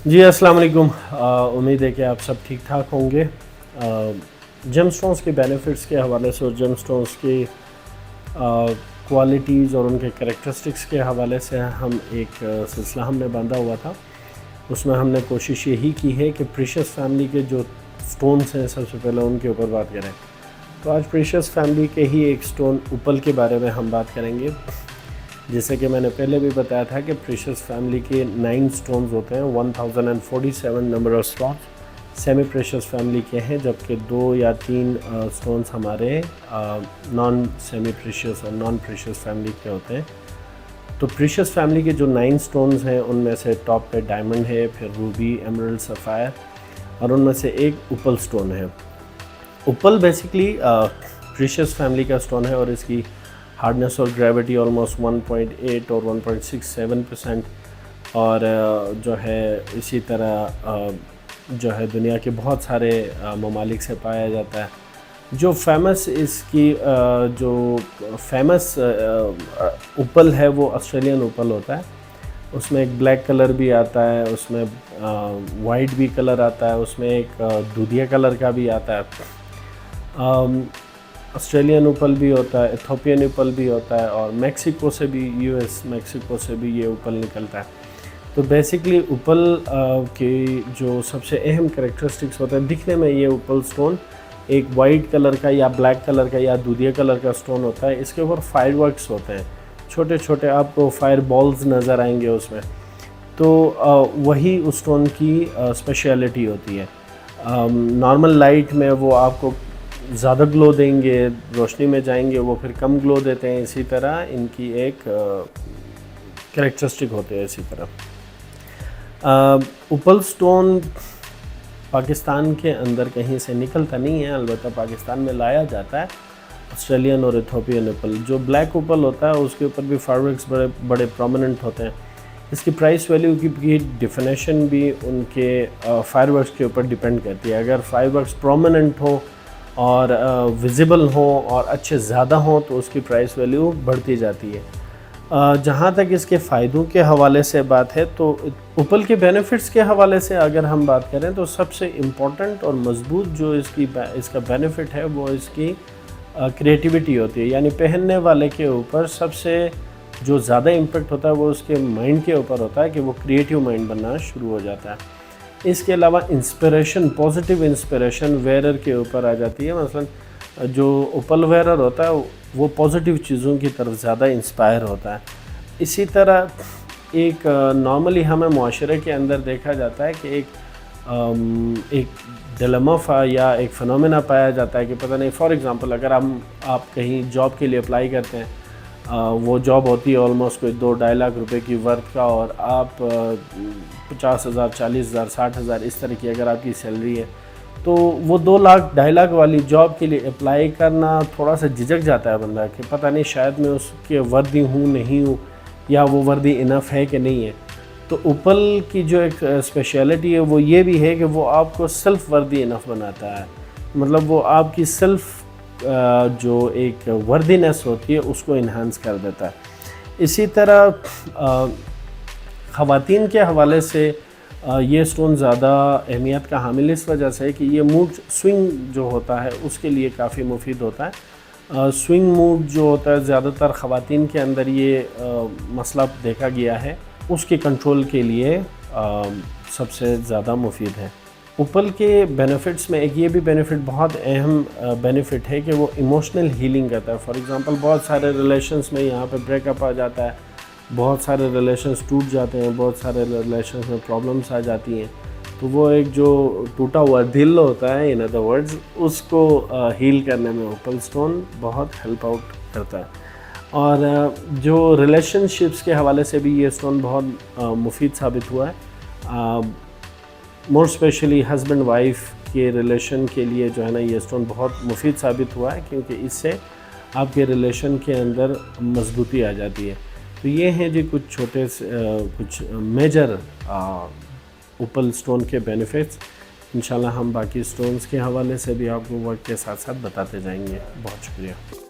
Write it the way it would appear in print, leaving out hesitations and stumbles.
جی السلام علیکم، امید ہے کہ آپ سب ٹھیک ٹھاک ہوں گے۔ جیم سٹونز کے بینیفٹس کے حوالے سے اور جیم سٹونز کی کوالٹیز اور ان کے کریکٹرسٹکس کے حوالے سے ہم ایک سلسلہ ہم نے باندھا ہوا تھا۔ اس میں ہم نے کوشش یہی کی ہے کہ پریشیس فیملی کے جو سٹونز ہیں سب سے پہلے ان کے اوپر بات کریں۔ تو آج پریشیس فیملی کے ہی ایک سٹون اوپل کے بارے میں ہم بات کریں گے۔ جیسے کہ میں نے پہلے بھی بتایا تھا کہ پریشیس فیملی کے 9 سٹونز ہوتے ہیں، 1047 number of stones semi precious family کے ہیں، جبکہ 2 یا 3 سٹونز ہمارے نان سیمی پریشیس اور نان پریشیس فیملی کے ہوتے ہیں۔ تو پریشیس فیملی کے جو 9 سٹونز ہیں ان میں سے ٹاپ پہ ڈائمنڈ ہے، پھر روبی، ایمرلڈ، سفائر، اور ان میں سے ایک اوپل سٹون ہے۔ اوپل بیسیکلی پریشیس فیملی کا سٹون ہے اور اس کی ہارڈنیس اور گریوٹی آلموسٹ 1.8 اور 1.67%، اور جو ہے اسی طرح جو ہے دنیا کے بہت سارے ممالک سے پایا جاتا ہے۔ جو فیمس اس کی جو فیمس اوپل ہے وہ آسٹریلین اوپل ہوتا ہے۔ اس میں ایک بلیک کلر بھی آتا ہے، اس میں وائٹ بھی کلر آتا ہے، اس میں ایک دودھیا کلر کا بھی آتا ہے۔ آسٹریلین اوپل بھی ہوتا ہے، ایتھوپین اوپل بھی ہوتا ہے، اور میکسیکو سے بھی میکسیکو سے بھی یہ اوپل نکلتا ہے۔ تو بیسیکلی اوپل کی جو سب سے اہم کریکٹرسٹکس ہوتا ہے، دکھنے میں یہ اوپل سٹون ایک وائٹ کلر کا یا بلیک کلر کا یا دودھیا کلر کا سٹون ہوتا ہے۔ اس کے اوپر فائر ورکس ہوتے ہیں، چھوٹے چھوٹے آپ کو فائر بالز نظر آئیں گے اس میں۔ تو وہی اس سٹون کی اسپیشلٹی ہوتی ہے۔ نارمل لائٹ میں وہ آپ کو زیادہ گلو دیں گے، روشنی میں جائیں گے وہ پھر کم گلو دیتے ہیں۔ اسی طرح ان کی ایک کریکٹرسٹک ہوتے ہیں۔ اسی طرح اوپل سٹون پاکستان کے اندر کہیں سے نکلتا نہیں ہے، البتہ پاکستان میں لایا جاتا ہے آسٹریلین اور ایتھوپین اوپل۔ جو بلیک اوپل ہوتا ہے اس کے اوپر بھی فائر ورکس بڑے پرومیننٹ ہوتے ہیں۔ اس کی پرائس ویلیو کی ڈیفینیشن بھی ان کے فائر ورکس کے اوپر ڈیپینڈ کرتی ہے۔ اگر فائر ورکس پرومیننٹ ہو اور ویزیبل ہوں اور اچھے زیادہ ہوں تو اس کی پرائس ویلیو بڑھتی جاتی ہے۔ جہاں تک اس کے فائدوں کے حوالے سے بات ہے تو اوپل کے بینیفٹس کے حوالے سے اگر ہم بات کریں تو سب سے امپورٹنٹ اور مضبوط جو اس کا بینیفٹ ہے وہ اس کی کریٹیوٹی ہوتی ہے۔ یعنی پہننے والے کے اوپر سب سے جو زیادہ امپیکٹ ہوتا ہے وہ اس کے مائنڈ کے اوپر ہوتا ہے کہ وہ کریٹیو مائنڈ بننا شروع ہو جاتا ہے۔ اس کے علاوہ انسپریشن، پازیٹیو انسپریشن ویئرر کے اوپر آ جاتی ہے۔ مثلا جو اوپل ویئرر ہوتا ہے وہ پازیٹیو چیزوں کی طرف زیادہ انسپائر ہوتا ہے۔ اسی طرح ایک نارملی ہمیں معاشرے کے اندر دیکھا جاتا ہے کہ ایک ڈیلیما یا ایک فنومینا پایا جاتا ہے کہ پتہ نہیں، فار ایگزامپل اگر آپ کہیں جاب کے لیے اپلائی کرتے ہیں، وہ جاب ہوتی ہے آلموسٹ کوئی 2-2.5 لاکھ روپے کی ورتھ کا، اور آپ 50,000 40,000 60,000 اس طرح کی اگر آپ کی سیلری ہے تو وہ 2 لاکھ 2.5 لاکھ والی جاب کے لیے اپلائی کرنا تھوڑا سا جھجک جاتا ہے بندہ کہ پتہ نہیں شاید میں اس کے وردی ہوں نہیں ہوں، یا وہ وردی انف ہے کہ نہیں ہے۔ تو اوپل کی جو ایک اسپیشلٹی ہے وہ یہ بھی ہے کہ وہ آپ کو سیلف وردی انف بناتا ہے، مطلب وہ آپ کی سیلف جو ایک وردینس ہوتی ہے اس کو انہانس کر دیتا ہے۔ اسی طرح خواتین کے حوالے سے یہ سٹون زیادہ اہمیت کا حامل اس وجہ سے ہے کہ یہ موڈ سوئنگ جو ہوتا ہے اس کے لیے کافی مفید ہوتا ہے۔ سوئنگ موڈ جو ہوتا ہے زیادہ تر خواتین کے اندر یہ مسئلہ دیکھا گیا ہے، اس کے کنٹرول کے لیے سب سے زیادہ مفید ہے۔ اوپل کے بینیفٹس میں ایک یہ بھی بینیفٹ بہت اہم بینیفٹ ہے کہ وہ ایموشنل ہیلنگ کرتا ہے۔ فار ایگزامپل بہت سارے ریلیشنز میں یہاں پہ بریک اپ آ جاتا ہے، بہت سارے ریلیشنز ٹوٹ جاتے ہیں، بہت سارے ریلیشنز میں پرابلمس آ جاتی ہیں، تو وہ ایک جو ٹوٹا ہوا دل ہوتا ہے، ان ادر ورڈز، اس کو ہیل کرنے میں اوپل سٹون بہت ہیلپ آؤٹ کرتا ہے۔ اور جو ریلیشن شپس کے حوالے سے بھی یہ سٹون بہت مفید ثابت ہوا ہے۔ مور اسپیشلی ہسبینڈ وائف کے ریلیشن کے لیے جو ہے نا یہ سٹون بہت مفید ثابت ہوا ہے، کیونکہ اس سے آپ کے ریلیشن کے اندر مضبوطی آ جاتی ہے۔ تو یہ ہیں جی کچھ میجر اوپل سٹون کے بینیفٹس۔ انشاءاللہ ہم باقی سٹونز کے حوالے سے بھی آپ کو وقت کے ساتھ ساتھ بتاتے جائیں گے۔ بہت شکریہ۔